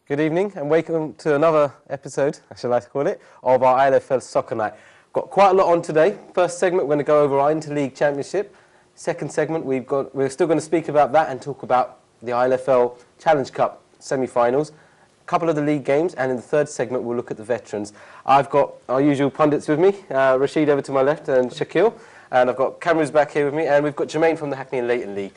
Good evening and welcome to another episode, I should like to call it, of our ILFL Soccer Night. Got quite a lot on today. First segment, we're going to go over our Interleague Championship. Second segment, we're still going to speak about that and talk about the ILFL Challenge Cup semi-finals, a couple of the league games, and in the third segment, we'll look at the veterans. I've got our usual pundits with me, Rashid over to my left and Shaquille. And I've got Cameron's back here with me, and we've got Jermaine from the Hackney and Leighton League.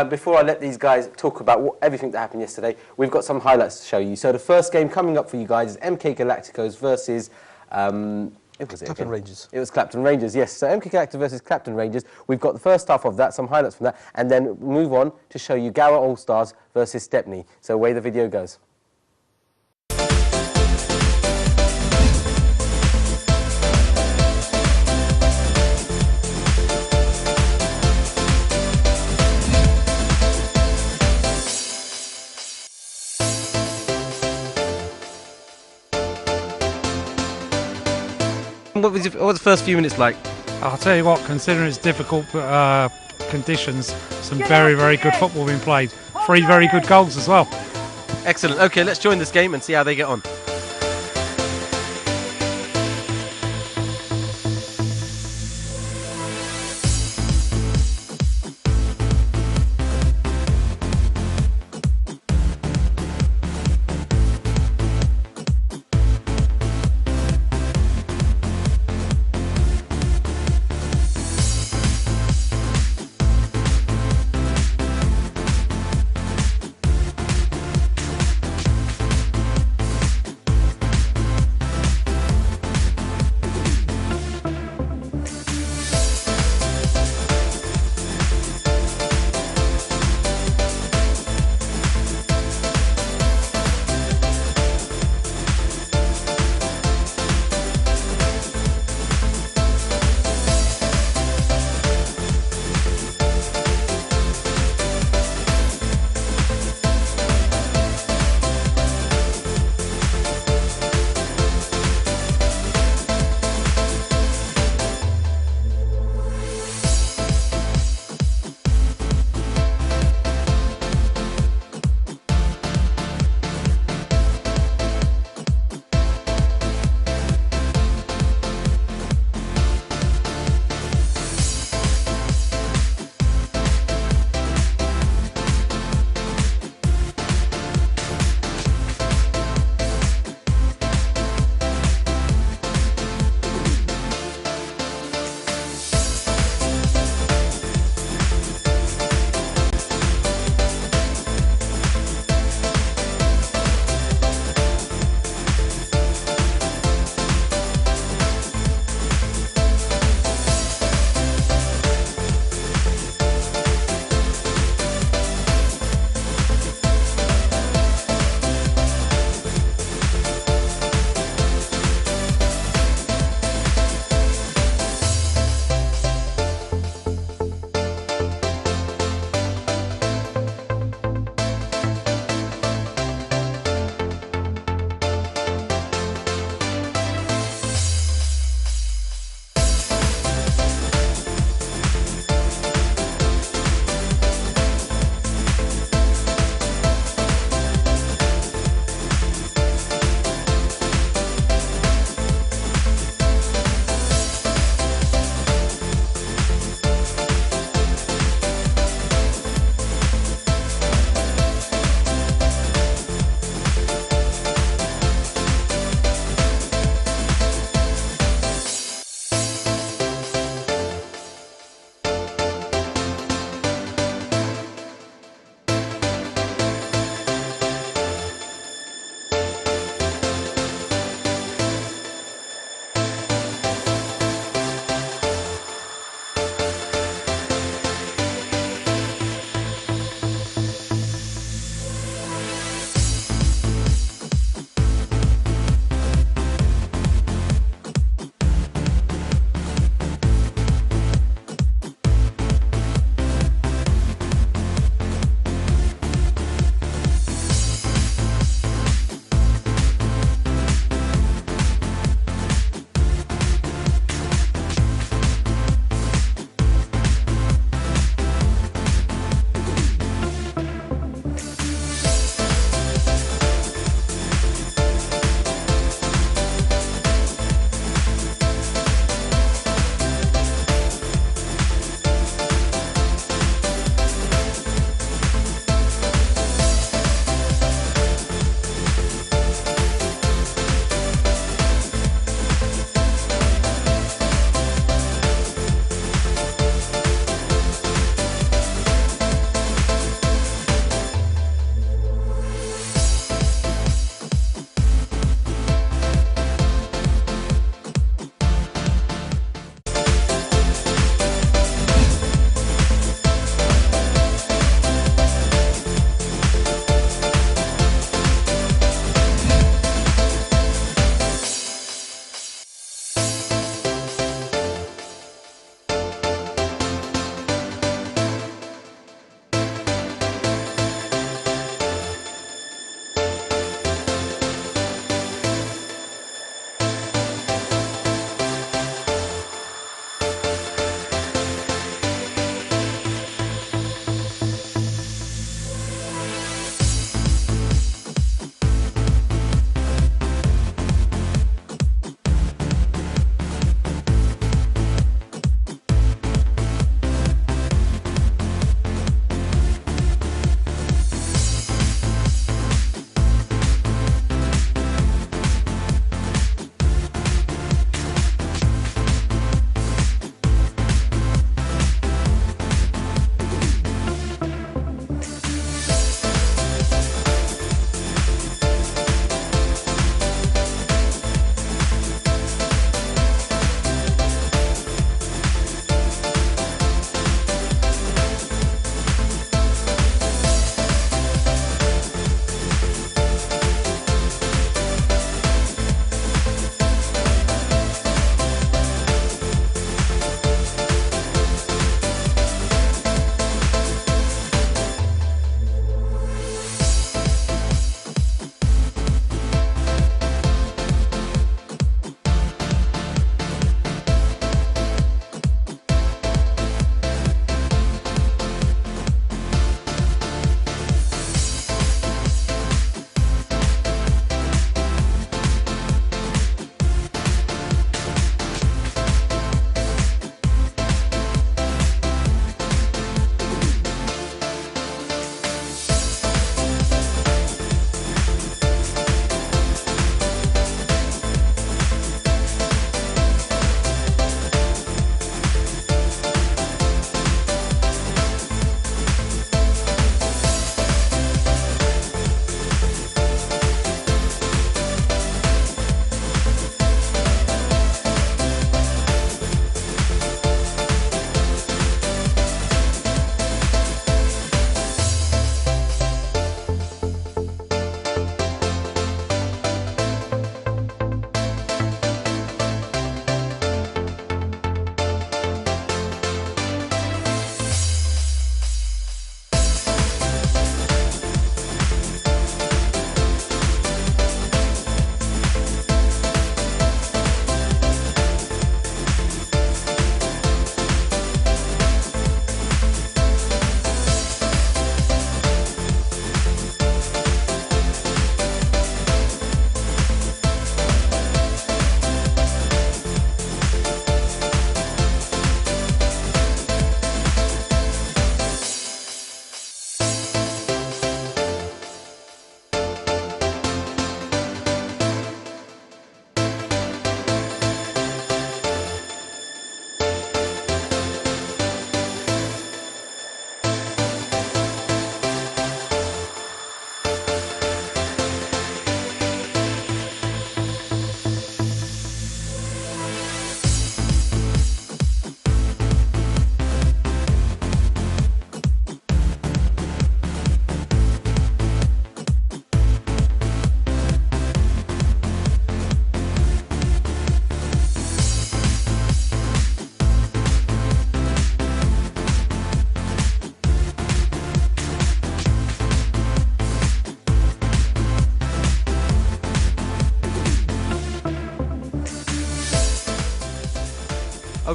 Before I let these guys talk about everything that happened yesterday, we've got some highlights to show you. So the first game coming up for you guys is MK Galacticos versus... Clapton Rangers. It was Clapton Rangers, yes. So MK Galacticos versus Clapton Rangers. We've got the first half of that, some highlights from that, and then move on to show you Gower All-Stars versus Stepney. So away the video goes. What was the first few minutes like? I'll tell you what, considering it's difficult conditions, some very, very good football being played. 3 very good goals as well. Excellent. Okay, let's join this game and see how they get on.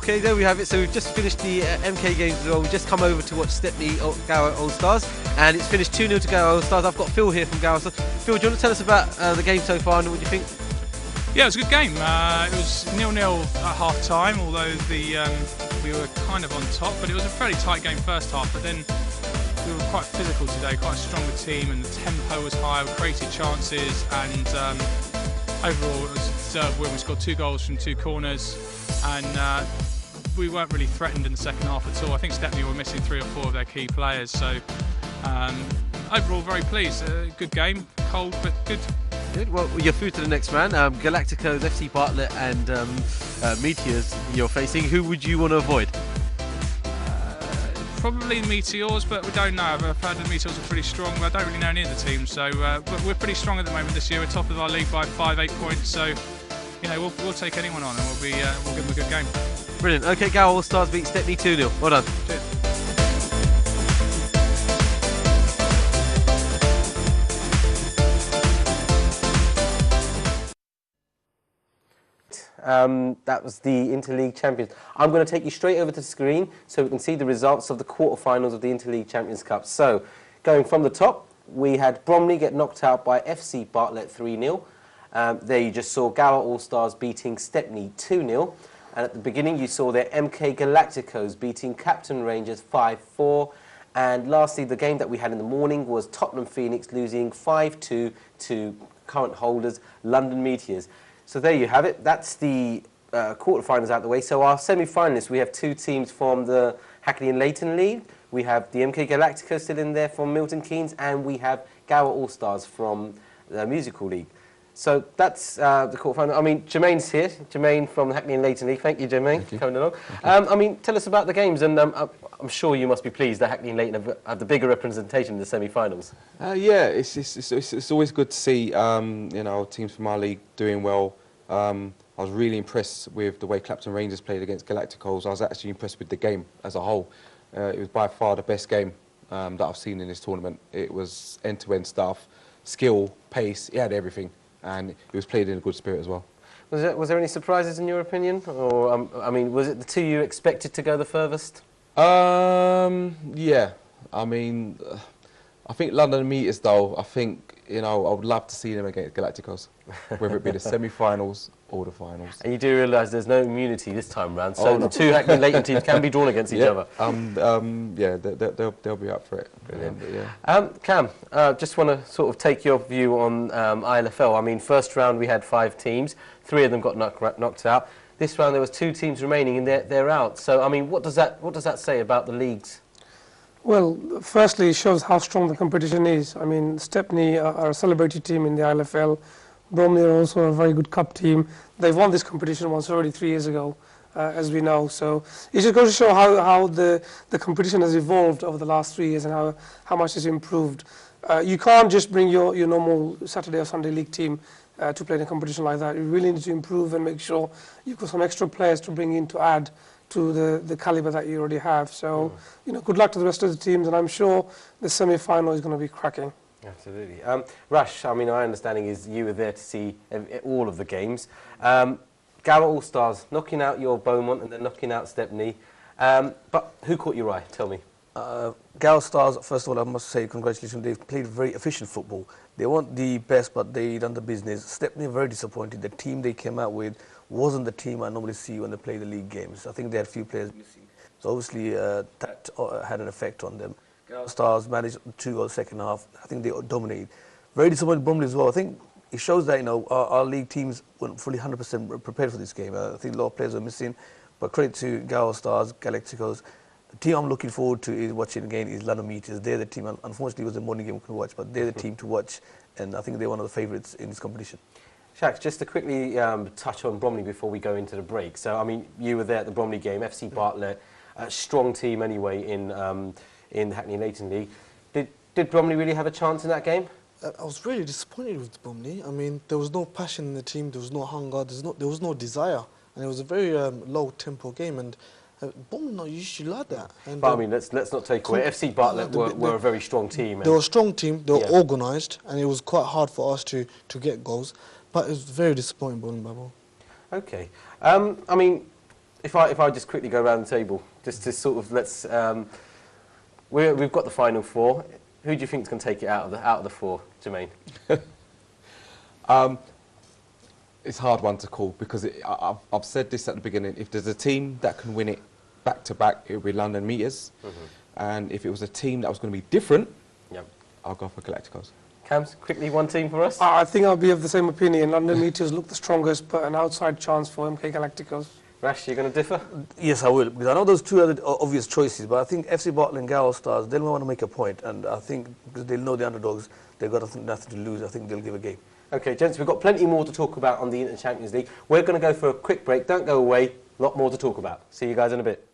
Okay, there we have it. So we've just finished the MK games as well. We've just come over to watch Stepney Gower All Stars, and it's finished 2-0 to Gower All Stars. I've got Phil here from Gower All Stars. Phil, do you want to tell us about the game so far and what do you think? Yeah, it was a good game. It was 0-0 at half time, although we were kind of on top, but it was a fairly tight game first half. But then we were quite physical today, quite a stronger team, and the tempo was high. We created chances, and overall it was a deserved win. We scored 2 goals from 2 corners, and we weren't really threatened in the second half at all. I think Stepney were missing 3 or 4 of their key players, so overall very pleased. Good game, cold but good. Good. Well, you're through to the next round. Galacticos, FC Bartlett, and Meteors you're facing. Who would you want to avoid? Probably the Meteors, but we don't know. I've heard the Meteors are pretty strong. I don't really know any of the teams, so but we're pretty strong at the moment this year. We're top of our league by 5-8 points, so you know we'll take anyone on, and we'll give them a good game. Brilliant. Okay, Gower All Stars beat Stepney 2-0. Well done. Cheers. That was the Interleague Champions. I'm going to take you straight over to the screen so we can see the results of the quarterfinals of the Interleague Champions Cup. So, going from the top, we had Bromley get knocked out by FC Bartlett 3-0. There you just saw Gower All Stars beating Stepney 2-0. And at the beginning you saw their MK Galacticos beating Captain Rangers 5-4. And lastly, the game that we had in the morning was Tottenham Phoenix losing 5-2 to current holders London Meteors. So there you have it. That's the quarterfinals out of the way. So our semi-finalists, we have 2 teams from the Hackney and Leighton League. We have the MK Galacticos still in there from Milton Keynes, and we have Gower All Stars from the Musical League. So that's the quarterfinal. I mean, Jermaine's here. Jermaine from the Hackney and Leighton League. Thank you, Jermaine, for coming along. I mean, tell us about the games, and I'm sure you must be pleased that Hackney and Leighton have the bigger representation in the semi-finals. Yeah, it's always good to see you know, teams from our league doing well. I was really impressed with the way Clapton Rangers played against Galacticos. I was actually impressed with the game as a whole. It was by far the best game that I've seen in this tournament. It was end-to-end stuff, skill, pace, it had everything, and it was played in a good spirit as well. Was there any surprises in your opinion? Or, I mean, was it the 2 you expected to go the furthest? Yeah, I mean, I think London Meteors though, I think, you know, I would love to see them against Galacticos, whether it be the semi-finals or the finals. And you do realise there's no immunity this time round, so the 2 Hackney and Leighton teams can be drawn against each other. Yeah, they'll be up for it. Brilliant. Yeah. Cam, just want to sort of take your view on ILFL. I mean, first round we had 5 teams, 3 of them got knocked out. This round there was 2 teams remaining and they're out. So I mean, what does that say about the leagues? Well, firstly, it shows how strong the competition is. I mean, Stepney are a celebrated team in the ILFL. Bromley are also a very good cup team. They've won this competition once already 3 years ago, as we know. So it just goes to show how the competition has evolved over the last 3 years and how much it's improved. You can't just bring your normal Saturday or Sunday league team to play in a competition like that. You really need to improve and make sure you've got some extra players to bring in to add to the calibre that you already have. So, you know, good luck to the rest of the teams, and I'm sure the semi-final is going to be cracking. Absolutely. Rash, I mean, my understanding is you were there to see all of the games. Gower All Stars knocking out your Beaumont and then knocking out Stepney. But who caught your eye? Tell me. Gower Stars, first of all, I must say congratulations. They've played very efficient football. They weren't the best, but they done the business. Stepney very disappointed. The team they came out with wasn't the team I normally see when they play the league games. I think they had a few players missing. So obviously that had an effect on them. Gower Stars managed 2 goals second half. I think they dominated. Very disappointed Bromley as well. I think it shows that, you know, our league teams weren't fully 100% prepared for this game. I think a lot of players were missing. But credit to Gower Stars, Galacticos. The team I'm looking forward to is watching again is London Meteors. They're the team. Unfortunately, it was a morning game we could watch, but they're the team to watch, and I think they're one of the favourites in this competition. Shaq, just to quickly touch on Bromley before we go into the break. So, I mean, you were there at the Bromley game, FC Bartlett, a strong team anyway in the Hackney and Leighton League. Did Bromley really have a chance in that game? I was really disappointed with Bromley. I mean, there was no passion in the team, there was no hunger, there was no desire, and it was a very low-tempo game. And Bromley not usually like that. And, but I mean, let's not take away. FC Bartlett were a very strong team. They were a strong team. They were organised, and it was quite hard for us to get goals. But it was very disappointing, Bromley. Okay. I mean, if I just quickly go around the table, just to sort of let's, we've got the final four. Who do you think is going to take it out of the four, Jermaine? It's a hard one to call because I've said this at the beginning. If there's a team that can win it back to back, it would be London Meteors. And if it was a team that was going to be different, I'll go for Galacticos. Cams, quickly, one team for us. I think I'll be of the same opinion. London Meteors look the strongest, but an outside chance for MK Galacticos. Rash, you're going to differ? Yes, I will, because I know those two are the obvious choices, but I think FC Bartlett and Garo Stars, they'll want to make a point, and I think because they'll know the underdogs, they've got nothing to lose. I think they'll give a game. Okay, gents, we've got plenty more to talk about on the Inter Champions League. We're going to go for a quick break. Don't go away. A lot more to talk about. See you guys in a bit.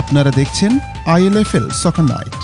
আপনারা দেখছেন ILFL সকার night.